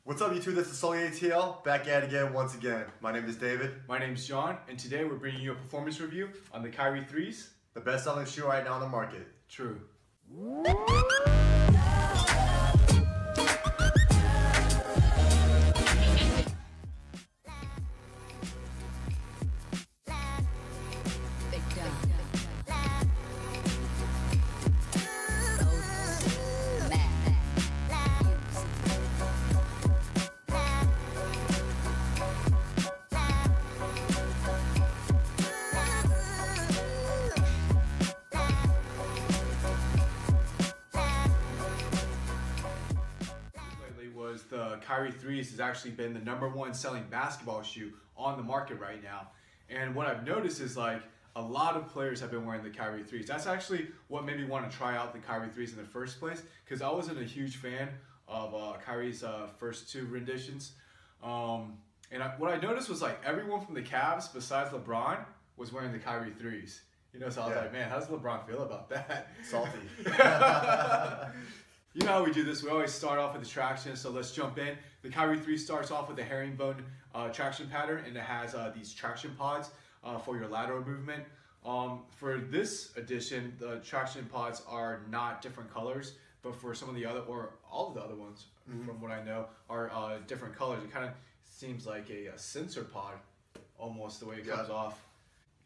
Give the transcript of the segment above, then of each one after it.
What's up, YouTube? This is Sully ATL, back at it again once again. My name is David. My name is John, and today we're bringing you a performance review on the Kyrie 3s. The best-selling shoe right now on the market. True. The Kyrie 3s has actually been the #1 selling basketball shoe on the market right now. And what I've noticed is like a lot of players have been wearing the Kyrie 3s. That's actually what made me want to try out the Kyrie 3s in the first place, because I wasn't a huge fan of Kyrie's first two renditions. What I noticed was like everyone from the Cavs besides LeBron was wearing the Kyrie 3s. You know, so I was like, man, how does LeBron feel about that? Salty. You know how we do this, we always start off with the traction, so let's jump in. The Kyrie 3 starts off with a herringbone traction pattern, and it has these traction pods for your lateral movement. For this edition, the traction pods are not different colors, but for some of the other, or all of the other ones, from what I know, are different colors. It kind of seems like a sensor pod, almost the way it comes off.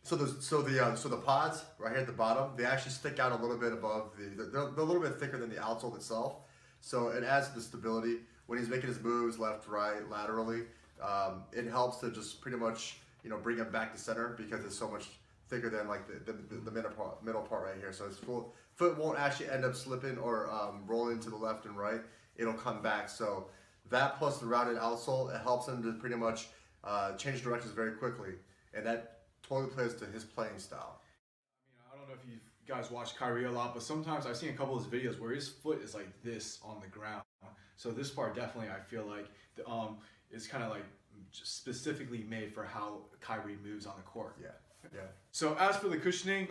So the pods right here at the bottom, they actually stick out a little bit above they're a little bit thicker than the outsole itself. So it adds to the stability when he's making his moves left, right, laterally. It helps to just pretty much bring him back to center because it's so much thicker than like the middle part right here. So his foot won't actually end up slipping or rolling to the left and right. It'll come back. So that plus the rounded outsole, it helps him to pretty much change directions very quickly, and that totally plays to his playing style. I don't know if you guys watch Kyrie a lot, but sometimes I've seen a couple of his videos where his foot is like this on the ground. So this part definitely, I feel like, is kind of like just specifically made for how Kyrie moves on the court. Yeah. So as for the cushioning,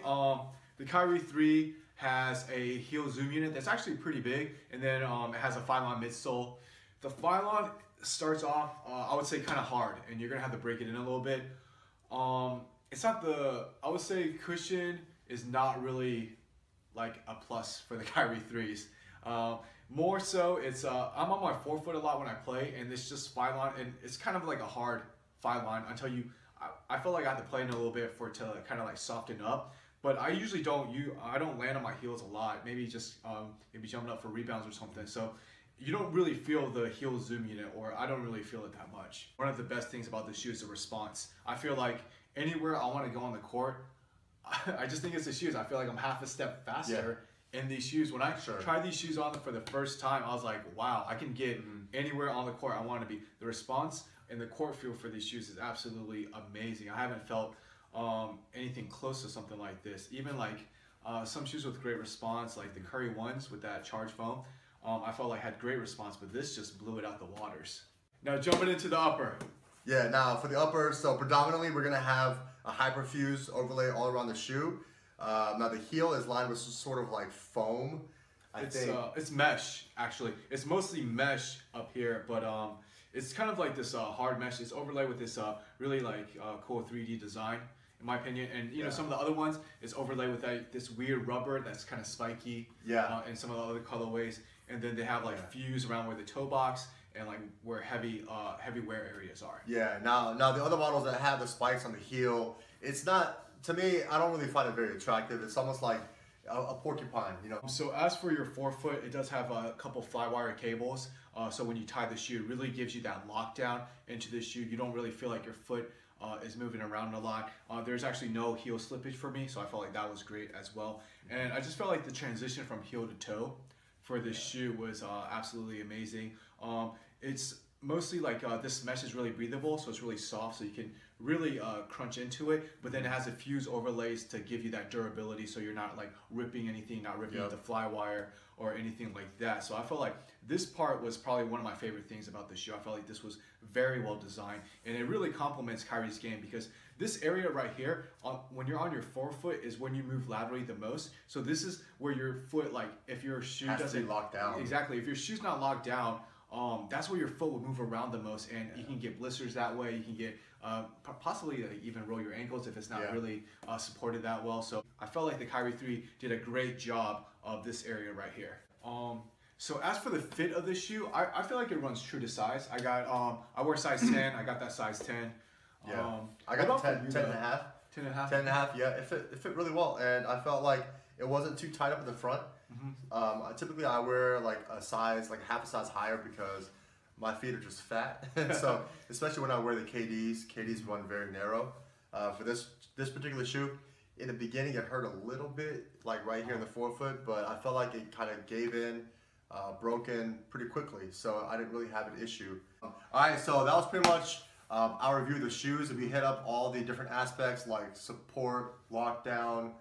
the Kyrie 3 has a heel zoom unit that's actually pretty big, and then it has a Phylon midsole. The Phylon starts off, I would say, kind of hard, and you're gonna have to break it in a little bit. It's not I would say cushion is not really like a plus for the Kyrie 3s. More so, it's I'm on my forefoot a lot when I play, and it's just Phylon, and it's kind of like a hard Phylon until I feel like I have to play in a little bit for it to kind of like soften up. But I usually I don't land on my heels a lot. Maybe just maybe jumping up for rebounds or something. So you don't really feel the heel zoom unit, or I don't really feel it that much. One of the best things about this shoe is the response. I feel like anywhere I want to go on the court, I just think it's the shoes. I feel like I'm half a step faster in these shoes. When I tried these shoes on for the first time, I was like, wow, I can get anywhere on the court I want to be. The response and the court feel for these shoes is absolutely amazing. I haven't felt anything close to something like this. Even like some shoes with great response, like the Curry ones with that charge foam, I felt like had great response, but this just blew it out the waters. Now jumping into the upper. Yeah, now for the upper, so predominantly we're gonna have a hyperfuse overlay all around the shoe. Now the heel is lined with some sort of like foam. It's mesh, actually. It's mostly mesh up here, but it's kind of like this hard mesh. It's overlaid with this really like cool 3D design, in my opinion. And you know, some of the other ones is overlaid with this weird rubber that's kind of spiky. And some of the other colorways. And then they have like fuse around where the toe box and like where heavy wear areas are. Yeah. Now the other models that have the spikes on the heel, it's not, to me, I don't really find it very attractive. It's almost like a porcupine, you know. So as for your forefoot, it does have a couple flywire cables. So when you tie the shoe, it really gives you that lockdown into the shoe. You don't really feel like your foot is moving around a lot. There's actually no heel slippage for me, so I felt like that was great as well. And I just felt like the transition from heel to toe for this shoe was absolutely amazing. It's mostly like this mesh is really breathable, so it's really soft, so you can really crunch into it, but then it has a fuse overlays to give you that durability, so you're not like ripping anything, not ripping the fly wire or anything like that. So I felt like this part was probably one of my favorite things about the shoe. I felt like this was very well designed, and it really complements Kyrie's game, because this area right here, when you're on your forefoot, is when you move laterally the most. So this is where your foot, like if your shoe doesn't lock down. Exactly. If your shoe's not locked down, that's where your foot would move around the most, and you can get blisters that way. You can get possibly even roll your ankles if it's not really supported that well. So I felt like the Kyrie 3 did a great job of this area right here. So as for the fit of this shoe, I feel like it runs true to size. I wear size 10. I got that size 10. Yeah, I got 10 and a half. 10 and a half? 10 and a half, yeah. It fit really well, and I felt like it wasn't too tight up in the front. Typically I wear like a size, like half a size higher because my feet are just fat. And so, especially when I wear the KDs run very narrow. For this particular shoe, in the beginning it hurt a little bit, like right here in the forefoot, but I felt like it kind of gave in, broke in pretty quickly, so I didn't really have an issue. Alright, so that was pretty much our review of the shoes, and we hit up all the different aspects like support, lockdown,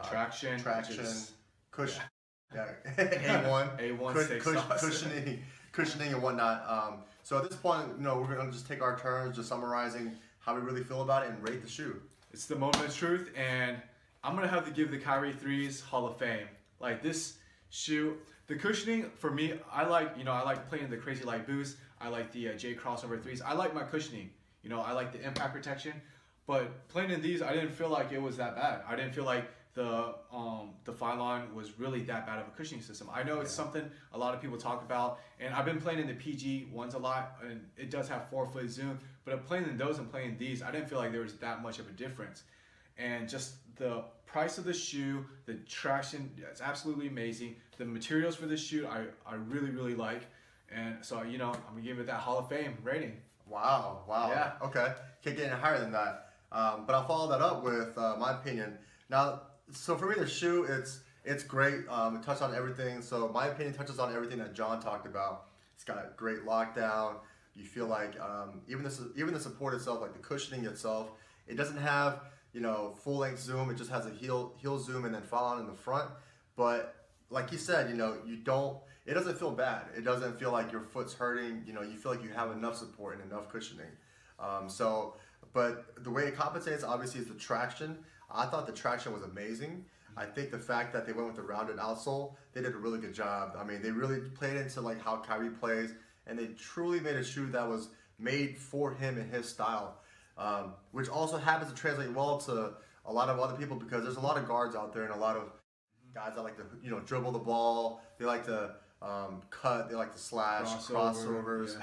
traction, cushion, A1, cushioning and whatnot. So at this point, we're gonna just take our turns, just summarizing how we really feel about it and rate the shoe. It's the moment of truth, and I'm gonna have to give the Kyrie 3's Hall of Fame. Like this shoe, the cushioning for me, I like playing the crazy light boost. I like the J crossover 3s. I like my cushioning. I like the impact protection. But playing in these, I didn't feel like it was that bad. I didn't feel like the Phylon was really that bad of a cushioning system. I know it's something a lot of people talk about, and I've been playing in the PG ones a lot, and it does have 4-foot zoom. But playing in those and playing these, I didn't feel like there was that much of a difference. And just the price of the shoe, the traction, it's absolutely amazing. The materials for this shoe, I really, really like. And so, I'm gonna give it that Hall of Fame rating. Wow. Yeah. Okay. Can't get any higher than that. But I'll follow that up with my opinion. Now, so for me, the shoe, it's great. It touched on everything. So my opinion touches on everything that John talked about. It's got great lockdown. You feel like even the support itself, like the cushioning itself, it doesn't have full length zoom. It just has a heel zoom and then Phylon in the front. But like he said, it doesn't feel bad. It doesn't feel like your foot's hurting. You feel like you have enough support and enough cushioning. But the way it compensates, obviously, is the traction. I thought the traction was amazing. I think the fact that they went with the rounded outsole, they did a really good job. I mean, they really played into like how Kyrie plays, and they truly made a shoe that was made for him and his style, which also happens to translate well to a lot of other people, because there's a lot of guards out there and a lot of guys that like to dribble the ball. They like to cut. They like to slash, crossovers,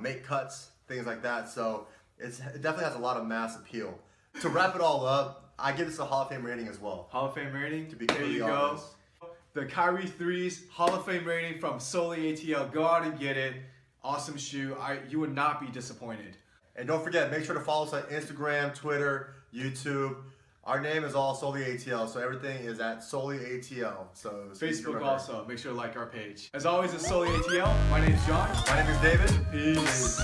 make cuts, things like that. So it definitely has a lot of mass appeal. To wrap it all up, I give this a Hall of Fame rating as well. Hall of Fame rating? To be there you go. The Kyrie 3's Hall of Fame rating from Solely ATL. Go out and get it. Awesome shoe. You would not be disappointed. And don't forget, make sure to follow us on Instagram, Twitter, YouTube. Our name is all Solely ATL, so everything is at Solely ATL. So Facebook also. Make sure to like our page. As always, it's Solely ATL. My name is John. My name is David. Peace.